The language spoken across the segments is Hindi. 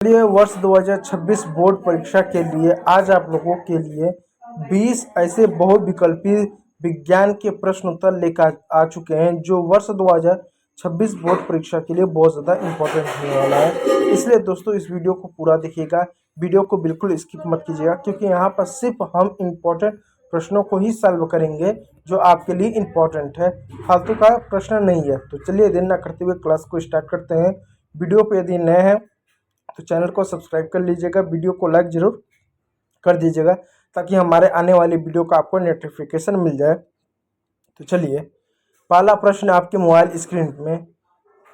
चलिए वर्ष 2026 बोर्ड परीक्षा के लिए आज आप लोगों के लिए 20 ऐसे बहुविकल्पी विज्ञान के प्रश्न उत्तर लेकर आ चुके हैं जो वर्ष 2026 बोर्ड परीक्षा के लिए बहुत ज़्यादा इम्पोर्टेंट होने वाला है। इसलिए दोस्तों इस वीडियो को पूरा देखिएगा, वीडियो को बिल्कुल स्किप मत कीजिएगा, क्योंकि यहाँ पर सिर्फ हम इम्पोर्टेंट प्रश्नों को ही सॉल्व करेंगे जो आपके लिए इम्पोर्टेंट है, फालतू का प्रश्न नहीं है। तो चलिए देर न करते हुए क्लास को स्टार्ट करते हैं। वीडियो पर यदि नए हैं तो चैनल को सब्सक्राइब कर लीजिएगा, वीडियो को लाइक ज़रूर कर दीजिएगा ताकि हमारे आने वाली वीडियो का आपको नोटिफिकेशन मिल जाए। तो चलिए पहला प्रश्न आपके मोबाइल स्क्रीन में,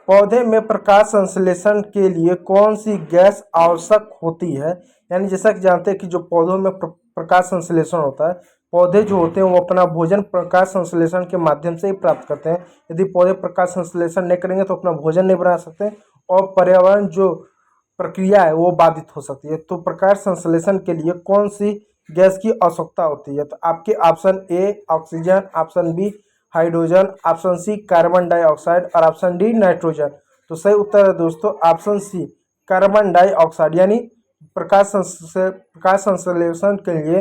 पौधे में प्रकाश संश्लेषण के लिए कौन सी गैस आवश्यक होती है। यानी जैसा कि जानते हैं कि जो पौधों में प्रकाश संश्लेषण होता है, पौधे जो होते हैं वो अपना भोजन प्रकाश संश्लेषण के माध्यम से ही प्राप्त करते हैं। यदि पौधे प्रकाश संश्लेषण नहीं करेंगे तो अपना भोजन नहीं बना सकते और पर्यावरण जो प्रक्रिया है वो बाधित हो सकती है। तो प्रकाश संश्लेषण के लिए कौन सी गैस की आवश्यकता होती है? तो आपके option A oxygen, option B hydrogen, option C carbon dioxide और ऑप्शन डी नाइट्रोजन। तो सही उत्तर है दोस्तों ऑप्शन सी कार्बन डाइऑक्साइड। यानी प्रकाश संश्लेषण के लिए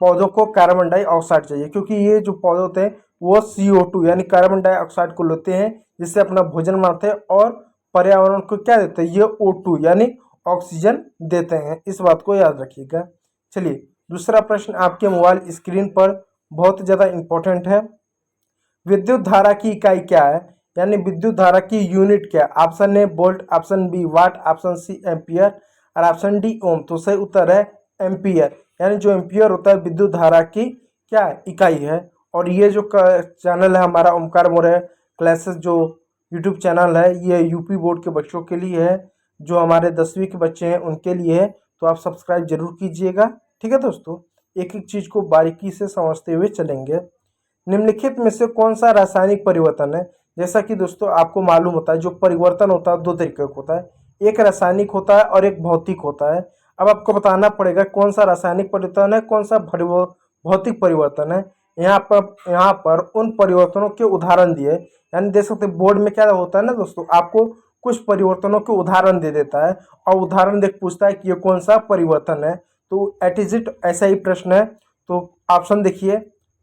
पौधों को कार्बन डाइऑक्साइड चाहिए, क्योंकि ये जो पौधे होते हैं वो CO2 यानी कार्बन डाइऑक्साइड को लेते हैं जिससे अपना भोजन बनाते हैं और पर्यावरण को क्या देते हैं, ये O2 यानी ऑक्सीजन देते हैं। इस बात को याद रखिएगा। चलिए दूसरा प्रश्न आपके मोबाइल स्क्रीन पर बहुत ज़्यादा इम्पोर्टेंट है। विद्युत धारा की इकाई क्या है? यानी विद्युत धारा की यूनिट क्या है? Option A volt, option B watt, option C ampere और ऑप्शन डी ओम। तो सही उत्तर है एम्पियर। यानी जो एम्पियर होता है विद्युत धारा की क्या इकाई है। और ये जो चैनल है हमारा ओमकार मौर्य क्लासेस, जो यूट्यूब चैनल है, ये यूपी बोर्ड के बच्चों के लिए है, जो हमारे 10वीं के बच्चे हैं उनके लिए है। तो आप सब्सक्राइब जरूर कीजिएगा, ठीक है दोस्तों। एक एक चीज़ को बारीकी से समझते हुए चलेंगे। निम्नलिखित में से कौन सा रासायनिक परिवर्तन है? जैसा कि दोस्तों आपको मालूम होता है जो परिवर्तन होता है दो तरीके का होता है, एक रासायनिक होता है और एक भौतिक होता है। अब आपको बताना पड़ेगा कौन सा रासायनिक परिवर्तन है, कौन सा भौतिक परिवर्तन है। यहाँ पर उन परिवर्तनों के उदाहरण दिए, यानी देख सकते बोर्ड में क्या होता है ना दोस्तों, आपको कुछ परिवर्तनों के उदाहरण दे देता है और उदाहरण देख पूछता है कि ये कौन सा परिवर्तन है। तो एट ऐसा ही प्रश्न है। तो ऑप्शन देखिए,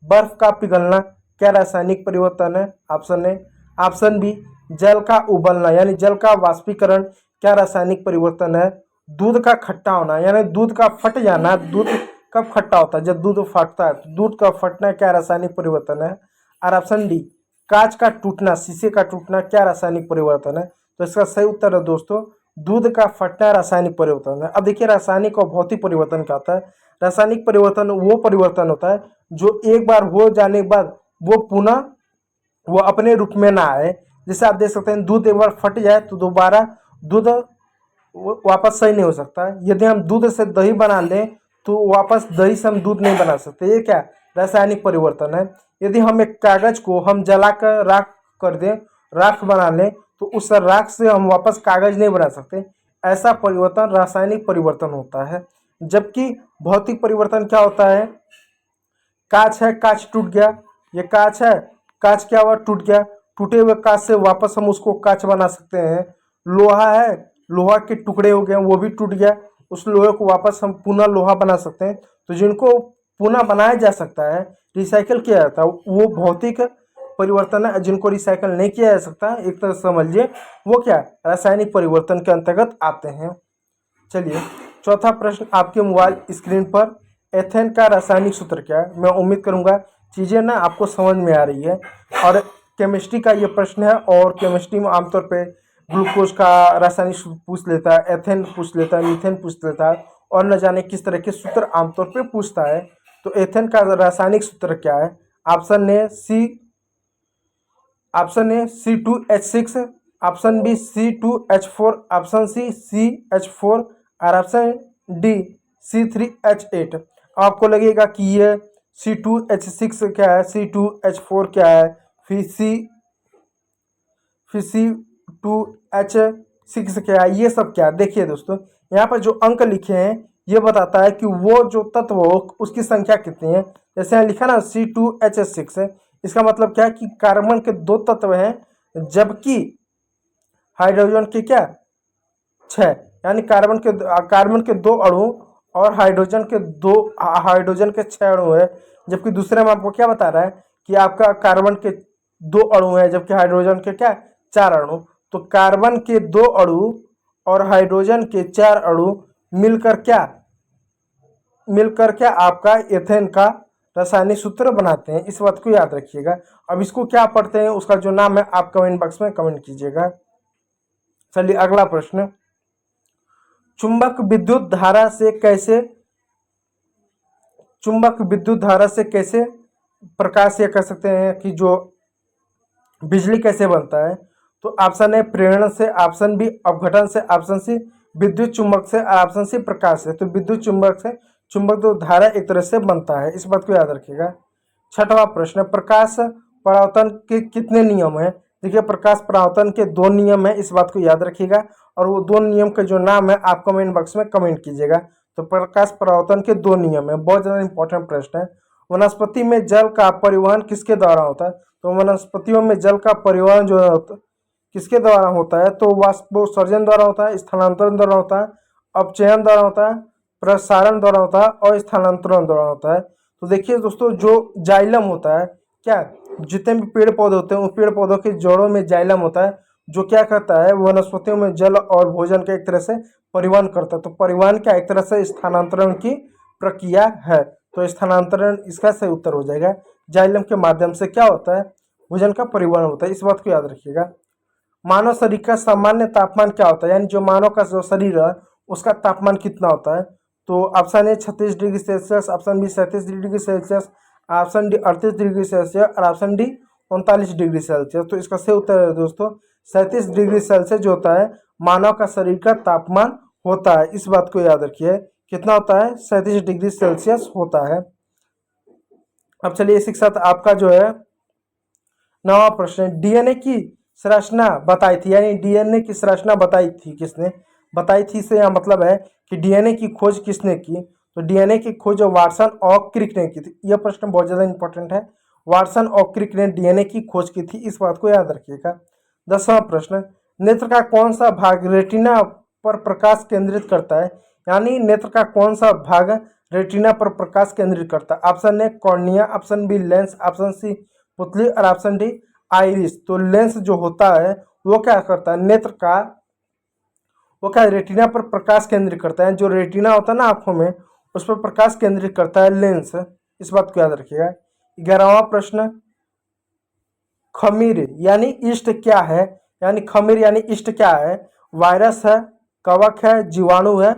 बर्फ का पिघलना क्या रासायनिक परिवर्तन है? Option A. ऑप्शन बी जल का उबलना यानी जल का वाष्पीकरण क्या रासायनिक परिवर्तन है? दूध का खट्टा होना यानी दूध का फट जाना, दूध कब खट्टा होता है? जब दूध फटता है। तो दूध का फटना क्या रासायनिक परिवर्तन है? और ऑप्शन डी कांच का टूटना, शीशे का टूटना क्या रासायनिक परिवर्तन है? तो इसका सही उत्तर है दोस्तों दूध का फटना रासायनिक परिवर्तन है। अब देखिए रासायनिक और भौतिक परिवर्तन क्या होता है। रासायनिक परिवर्तन वो परिवर्तन होता है जो एक बार हो जाने के बाद वो पुनः वो अपने रूप में ना आए। जैसे आप देख सकते हैं दूध एक बार फट जाए तो दोबारा दूध वापस सही नहीं हो सकता। यदि हम दूध से दही बना लें तो वापस दही से हम दूध नहीं बना सकते। ये क्या रासायनिक परिवर्तन है। यदि हम एक कागज को हम जलाकर राख कर दें, राख बना लें, तो उस राख से हम वापस कागज नहीं बना सकते। ऐसा परिवर्तन रासायनिक परिवर्तन होता है। जबकि भौतिक परिवर्तन क्या होता है? कांच है, कांच टूट गया, ये कांच है, कांच क्या हुआ? टूट गया। टूटे हुए कांच से वापस हम उसको कांच बना सकते हैं। लोहा है, लोहा के टुकड़े हो गए वो भी टूट गया, उस लोहे को वापस हम पुनः लोहा बना सकते हैं। तो जिनको पुनः बनाया जा सकता है, रिसाइकल किया जाता है, वो भौतिक परिवर्तन है। जिनको रिसाइकल नहीं किया जा सकता, एक तरह से समझिए वो क्या रासायनिक परिवर्तन के अंतर्गत आते हैं। चलिए चौथा प्रश्न आपके मोबाइल स्क्रीन पर, एथेन का रासायनिक सूत्र क्या है? मैं उम्मीद करूंगा चीज़ें ना आपको समझ में आ रही है। और केमिस्ट्री का ये प्रश्न है और केमिस्ट्री में आमतौर पे ग्लूकोज का रासायनिक सूत्र पूछ लेता है, एथेन पूछ लेता है, मीथेन पूछ लेता है और न जाने किस तरह के सूत्र आमतौर पे पूछता है। तो एथेन का रासायनिक सूत्र क्या है? Option A C2H6, option B C2H4, option C CH4 और ऑप्शन डी C3H8। आपको लगेगा कि ये C2H6 क्या है, C2H4 क्या है, फिर C2H6 क्या है, ये सब क्या है। देखिए दोस्तों यहाँ पर जो अंक लिखे हैं ये बताता है कि वो जो तत्व हो उसकी संख्या कितनी है। जैसे यहाँ लिखा ना C2H6 है, इसका मतलब क्या है कि कार्बन के 2 तत्व हैं जबकि हाइड्रोजन के क्या 6। यानी कार्बन के 2 अणु और हाइड्रोजन के 6 अणु है, जबकि दूसरे में आपको क्या बता रहा है कि आपका कार्बन के 2 अणु है जबकि हाइड्रोजन के क्या 4 अणु। तो कार्बन के 2 अणु और हाइड्रोजन के 4 अणु मिलकर क्या आपका एथेन का रासायनिक सूत्र बनाते हैं। इस बात को याद रखिएगा। अब इसको क्या पढ़ते हैं, उसका जो नाम है आप कमेंट बॉक्स में कमेंट कीजिएगा। चलिए अगला प्रश्न, चुंबक विद्युत धारा से कैसे प्रकाश, ये कह सकते हैं कि जो बिजली कैसे बनता है। तो ऑप्शन ए प्रेरण से, ऑप्शन बी अपघटन से, ऑप्शन सी विद्युत चुंबक से, ऑप्शन सी प्रकाश से। तो विद्युत चुंबक से चुंबक तो धारा एक तरह से बनता है, इस बात को याद रखिएगा। छठवां प्रश्न, प्रकाश परावर्तन के कितने नियम है। देखिए प्रकाश परावर्तन के 2 नियम है, इस बात को याद रखिएगा। और वो 2 नियम का जो नाम है आप कमेंट बॉक्स में कमेंट कीजिएगा। तो प्रकाश परावर्तन के 2 नियम है, बहुत ज़्यादा इंपॉर्टेंट प्रश्न है। वनस्पति में जल का परिवहन किसके द्वारा होता है। तो वनस्पतियों में जल का परिवहन जो है किसके द्वारा होता है। तो वाष्पोत्सर्जन द्वारा होता है, स्थानांतरण द्वारा होता है, अपचयन द्वारा होता है, प्रसारण द्वारा होता है और स्थानांतरण द्वारा होता है। तो देखिए दोस्तों, जो जाइलम होता है, क्या जितने भी पेड़ पौधे होते हैं उन पेड़ पौधों के जड़ों में जाइलम होता है, जो क्या करता है वनस्पतियों में जल और भोजन का एक तरह से परिवहन करता है। तो परिवहन क्या एक तरह से स्थानांतरण की प्रक्रिया है। तो स्थानांतरण इसका सही उत्तर हो जाएगा। जाइलम के माध्यम से क्या होता है, भोजन का परिवहन होता है, इस बात को याद रखिएगा। मानव शरीर का सामान्य तापमान क्या होता है, यानी जो मानव का जो शरीर है उसका तापमान कितना होता है। तो option A 36 degree Celsius, option B 37 degree Celsius, option D 38 degree Celsius और ऑप्शन डी 39 डिग्री सेल्सियस। तो इसका सही उत्तर है दोस्तों 37 डिग्री सेल्सियस जो होता है मानव का शरीर का तापमान होता है। इस बात को याद रखिए, कितना होता है 37 डिग्री सेल्सियस होता है। अब चलिए इसी के साथ आपका जो है 9वां प्रश्न, डीएनए की संरचना बताई थी, यानी डीएनए की संरचना बताई थी किसने, बताई थी से यह मतलब है कि डीएनए की खोज किसने की। तो डीएनए की खोज वाटसन और क्रिक ने की थी। यह प्रश्न बहुत ज़्यादा इंपॉर्टेंट है। वाटसन और क्रिक ने डीएनए की खोज की थी, इस बात को याद रखिएगा। 10वां प्रश्न, नेत्र का कौन सा भाग रेटिना पर प्रकाश केंद्रित करता है, यानी नेत्र का कौन सा भाग रेटिना पर प्रकाश केंद्रित करता है। Option A cornea, option B lens, option C पुतली और ऑप्शन डी आइरिस। तो लेंस जो होता है वो क्या करता है, नेत्र का वो क्या रेटिना पर प्रकाश केंद्रित करता है। जो रेटिना होता है ना आंखों में, उस पर प्रकाश केंद्रित करता है लेंस, इस बात को याद रखिएगा। 11वां प्रश्न, खमीर यानी ईस्ट क्या है, यानी खमीर यानी ईस्ट क्या है। वायरस है, कवक है, जीवाणु है,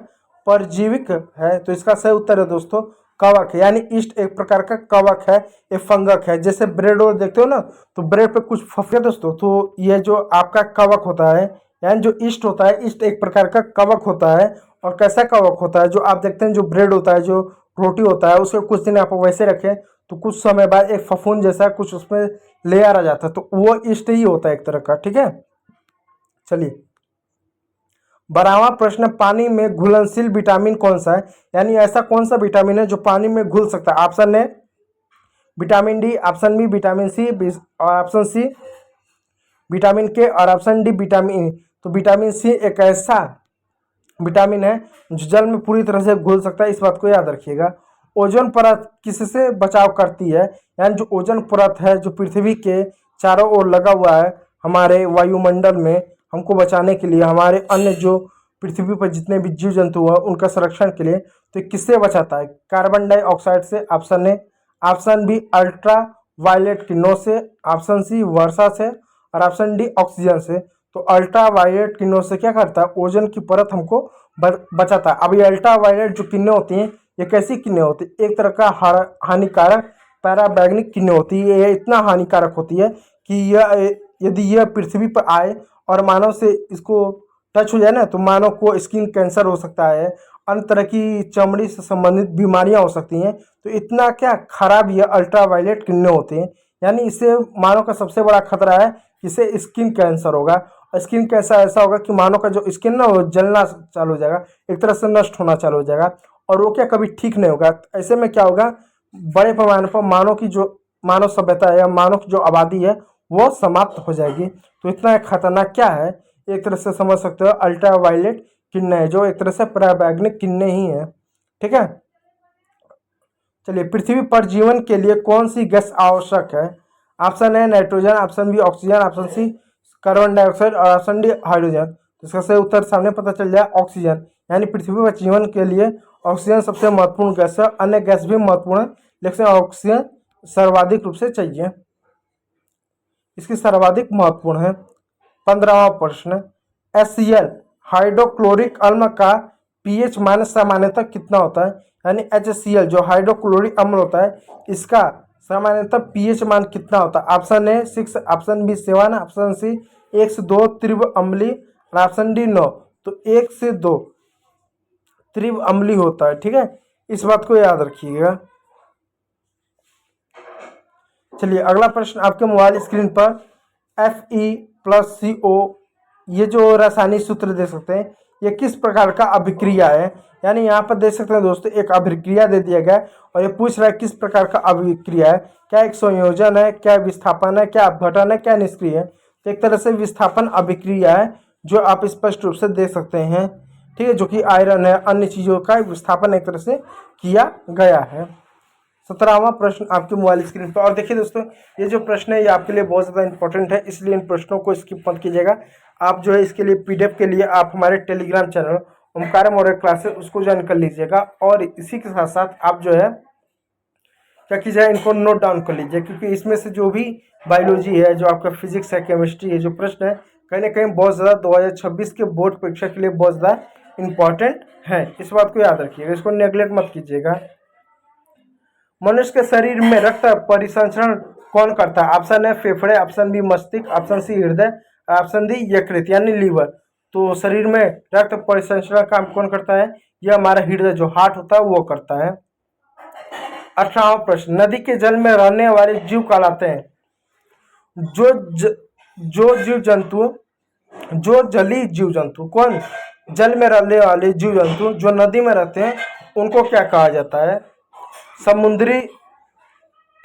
परजीविक है। तो इसका सही उत्तर है दोस्तों कवक है, यानी ईस्ट एक प्रकार का कवक है, एक फंगक है। जैसे ब्रेड और देखते हो ना, तो ब्रेड पे कुछ फफे दोस्तों, तो ये जो आपका कवक होता है, यानी जो ईस्ट होता है, ईस्ट एक प्रकार का कवक होता है। और कैसा कवक होता है, जो आप देखते हैं जो ब्रेड होता है, जो रोटी होता है, उसको कुछ दिन आप वैसे रखें तो कुछ समय बाद एक फफूंद जैसा कुछ उसमें लेयर आ जाता है, तो वो ईस्ट ही होता है एक तरह का। ठीक है, चलिए 12वां प्रश्न, पानी में घुलनशील विटामिन कौन सा है, यानी ऐसा कौन सा विटामिन है जो पानी में घुल सकता है। Option A vitamin D, option B vitamin C और ऑप्शन सी विटामिन के और ऑप्शन डी विटामिन ई। तो विटामिन सी एक ऐसा विटामिन है जो जल में पूरी तरह से घुल सकता है, इस बात को याद रखिएगा। ओजोन परत किससे बचाव करती है, यानी जो ओजोन परत है जो पृथ्वी के चारों ओर लगा हुआ है हमारे वायुमंडल में, हमको बचाने के लिए, हमारे अन्य जो पृथ्वी पर जितने भी जीव जंतु हैं उनका संरक्षण के लिए, तो किससे बचाता है। कार्बन डाइऑक्साइड से, option A, option B ultraviolet किरणों से, ऑप्शन सी वर्षा से और ऑप्शन डी ऑक्सीजन से। तो अल्ट्रा वायलेट किरणों से क्या करता है, ओजोन की परत हमको बचाता है। अब ये अल्ट्रा वायलेट जो किरणें होती हैं ये कैसी किरणें होती है, एक तरह का हानिकारक पैराबैग्निक किरणें होती है। ये इतना हानिकारक होती है कि यह यदि यह पृथ्वी पर आए और मानव से इसको टच हो जाए ना, तो मानव को स्किन कैंसर हो सकता है, अन्य तरह की चमड़ी से संबंधित बीमारियां हो सकती हैं। तो इतना क्या खराब यह अल्ट्रा वायलेट किरणें होती हैं, यानी इससे मानव का सबसे बड़ा खतरा है कि इसे स्किन कैंसर होगा। और स्किन कैंसर ऐसा होगा कि मानव का जो स्किन ना वो जलना चालू हो जाएगा, एक तरह से नष्ट होना चालू हो जाएगा, और वो क्या कभी ठीक नहीं होगा। ऐसे में क्या होगा, बड़े पैमाने पर मानव सभ्यता या मानव की जो आबादी है वो समाप्त हो जाएगी। तो इतना खतरनाक क्या है, एक तरह से समझ सकते हो अल्ट्रा वायलेट किरणें, जो एक तरह से पराबैंगनी किरणें ही है। ठीक है, चलिए, पृथ्वी पर जीवन के लिए कौन सी गैस आवश्यक है? Option A nitrogen, option B oxygen, option C carbon dioxide और ऑप्शन डी हाइड्रोजन। तो इसका सही उत्तर सामने पता चल जाए, ऑक्सीजन। यानी पृथ्वी पर जीवन के लिए ऑक्सीजन सबसे महत्वपूर्ण गैस है। अन्य गैस भी महत्वपूर्ण है, लेकिन ऑक्सीजन सर्वाधिक रूप से चाहिए, इसकी सर्वाधिक महत्वपूर्ण है। 15वां प्रश्न, HCl हाइड्रोक्लोरिक अम्ल का पीएच मान सामान्यतः कितना होता है? यानी HCl जो हाइड्रोक्लोरिक अम्ल होता है, इसका सामान्यतः पीएच मान कितना होता है? Option A 6, option B 7, option C 1 से 2 तीव्र अम्लीय और ऑप्शन डी 9। तो 1 से 2 तीव्र अम्लीय होता है। ठीक है, इस बात को याद रखिएगा। चलिए, अगला प्रश्न आपके मोबाइल स्क्रीन पर Fe+CO, ये जो रासायनिक सूत्र दे सकते हैं, ये किस प्रकार का अभिक्रिया है? यानी यहाँ पर देख सकते हैं दोस्तों, एक अभिक्रिया दे दिया गया है और ये पूछ रहा है किस प्रकार का अभिक्रिया है। क्या एक संयोजन है, क्या विस्थापन है, क्या अपघटन है, क्या निष्क्रिय है? तो एक तरह से विस्थापन अभिक्रिया है, जो आप स्पष्ट रूप से देख सकते हैं। ठीक है, जो कि आयरन है, अन्य चीज़ों का विस्थापन एक तरह से किया गया है। 17वां प्रश्न आपके मोबाइल स्क्रीन पर। और देखिए दोस्तों, ये जो प्रश्न है ये आपके लिए बहुत ज़्यादा इंपॉर्टेंट है, इसलिए इन प्रश्नों को स्किप मत कीजिएगा। आप जो है इसके लिए PDF के लिए आप हमारे Telegram channel Omkar Maurya classes उसको ज्वाइन कर लीजिएगा। और इसी के साथ साथ आप जो है क्या कीजिए, इनको नोट डाउन कर लीजिए, क्योंकि इसमें से जो भी बायोलॉजी है, जो आपका फिजिक्स है, केमिस्ट्री है, जो प्रश्न है कहीं ना कहीं बहुत ज़्यादा 2026 के बोर्ड परीक्षा के लिए बहुत ज़्यादा इंपॉर्टेंट है। इस बात को याद रखिएगा, इसको नेग्लेक्ट मत कीजिएगा। मनुष्य के शरीर में रक्त परिसंचरण कौन करता है? ऑप्शन है फेफड़े, ऑप्शन बी मस्तिष्क, ऑप्शन सी हृदय, ऑप्शन डी यकृत यानी लीवर। तो शरीर में रक्त परिसंचरण काम कौन करता है? यह हमारा हृदय जो हार्ट होता है वो करता है। 18वां प्रश्न, नदी के जल में रहने वाले जीव कहलाते हैं? जो जीव जंतु, जो जलीय जीव जंतु, कौन? जल में रहने वाले जीव जंतु जो नदी में रहते हैं उनको क्या कहा जाता है? समुद्री,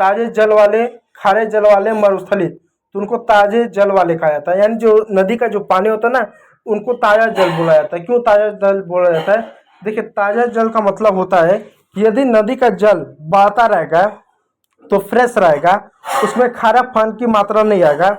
ताजे जल वाले, खारे जल वाले, मरुस्थलीय। तो उनको ताजे जल वाले कहा जाता है। यानी जो नदी का जो पानी होता है ना, उनको ताजा जल बोला जाता है। क्यों ताजा जल बोला जाता है? देखिए, ताजा जल का मतलब होता है कि यदि नदी का जल बहता रहेगा तो फ्रेश रहेगा, उसमें खारापन की मात्रा नहीं आएगा।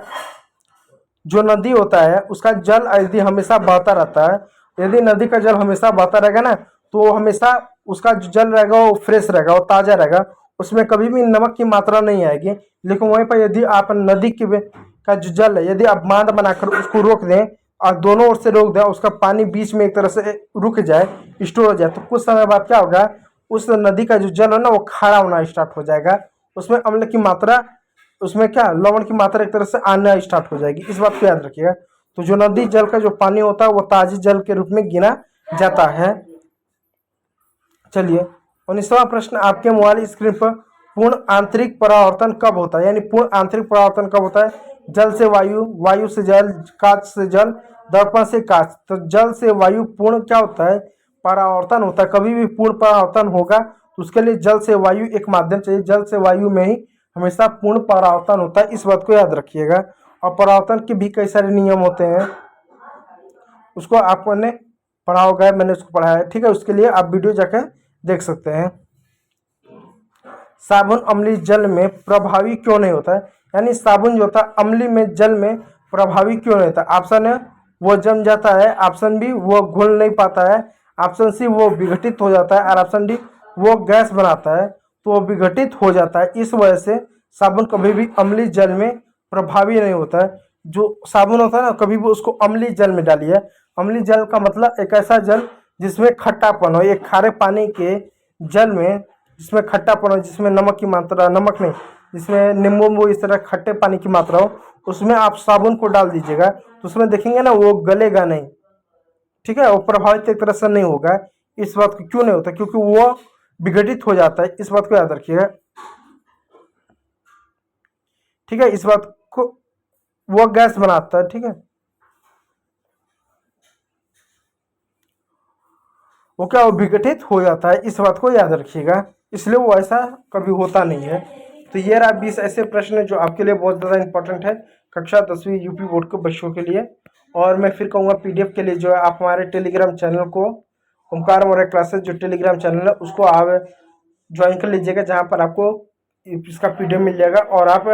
जो नदी होता है उसका जल यदि हमेशा बहता रहता है, यदि नदी का जल हमेशा बहता रहेगा ना, तो हमेशा उसका जो जल रहेगा वो फ्रेश रहेगा, वो ताज़ा रहेगा, उसमें कभी भी नमक की मात्रा नहीं आएगी। लेकिन वहीं पर यदि आप नदी का जो जल है, यदि आप बांध बनाकर उसको रोक दें और दोनों ओर से रोक दें, उसका पानी बीच में एक तरह से रुक जाए, स्टोर हो जाए, तो कुछ समय बाद क्या होगा, उस नदी का जो जल है ना वो खारा होना स्टार्ट हो जाएगा। उसमें अम्ल की मात्रा, उसमें क्या लवण की मात्रा एक तरह से आना स्टार्ट हो जाएगी। इस बात को याद रखिएगा। तो जो नदी जल का जो पानी होता है वो ताजे जल के रूप में गिना जाता है। चलिए, 19वां प्रश्न आपके मोबाइल स्क्रीन पर, पूर्ण आंतरिक परावर्तन कब होता है? यानी पूर्ण आंतरिक परावर्तन कब होता है? जल से वायु, वायु से जल, कांच से जल, दर्पण से कांच। तो जल से वायु पूर्ण क्या होता है? परावर्तन होता है। कभी भी पूर्ण परावर्तन होगा तो उसके लिए जल से वायु एक माध्यम चाहिए। जल से वायु में ही हमेशा पूर्ण परावर्तन होता है, इस बात को याद रखिएगा। और परावर्तन के भी कई सारे नियम होते हैं, उसको आपने पढ़ा होगा, मैंने उसको पढ़ा है। ठीक है, उसके लिए आप वीडियो जाकर देख सकते हैं। साबुन अम्लीय जल में प्रभावी क्यों नहीं होता है? यानी साबुन जो होता है अम्लीय में जल में प्रभावी क्यों नहीं होता? ऑप्शन है वो जम जाता है, ऑप्शन बी वो घुल नहीं पाता है, ऑप्शन सी वो विघटित हो जाता है, और ऑप्शन डी वो गैस बनाता है। तो वो विघटित हो जाता है, इस वजह से साबुन कभी भी अम्लीय जल में प्रभावी नहीं होता है। जो साबुन होता है ना, कभी भी उसको अम्लीय जल में डालिए। अम्लीय जल का मतलब एक ऐसा जल जिसमें खट्टापन हो, एक खारे पानी के जल में जिसमें खट्टापन हो, जिसमें नमक की मात्रा, नमक नहीं, जिसमें नींबू इस तरह खट्टे पानी की मात्रा हो, उसमें आप साबुन को डाल दीजिएगा तो उसमें देखेंगे ना वो गलेगा नहीं। ठीक है, वो प्रभावित एक तरह से नहीं होगा। इस बात को क्यों नहीं होता? क्योंकि वो विघटित हो जाता है, इस बात को याद रखिएगा। ठीक है, इस बात को, वो गैस बनाता है। ठीक है, वो क्या, वो विघटित हो जाता है, इस बात को याद रखिएगा। इसलिए वो ऐसा कभी होता नहीं है। तो ये रहा 20 ऐसे प्रश्न जो आपके लिए बहुत ज़्यादा इंपॉर्टेंट है कक्षा 10वीं यूपी बोर्ड के बच्चों के लिए। और मैं फिर कहूँगा पीडीएफ के लिए जो है आप हमारे टेलीग्राम चैनल को, ओमकार मौर्य क्लासेस जो टेलीग्राम चैनल है उसको आप ज्वाइन कर लीजिएगा, जहाँ पर आपको इसका पीडीएफ मिल जाएगा और आप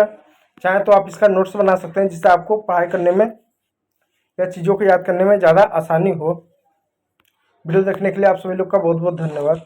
चाहें तो आप इसका नोट्स बना सकते हैं, जिससे आपको पढ़ाई करने में या चीज़ों को याद करने में ज़्यादा आसानी हो। वीडियो देखने के लिए आप सभी लोग का बहुत बहुत धन्यवाद।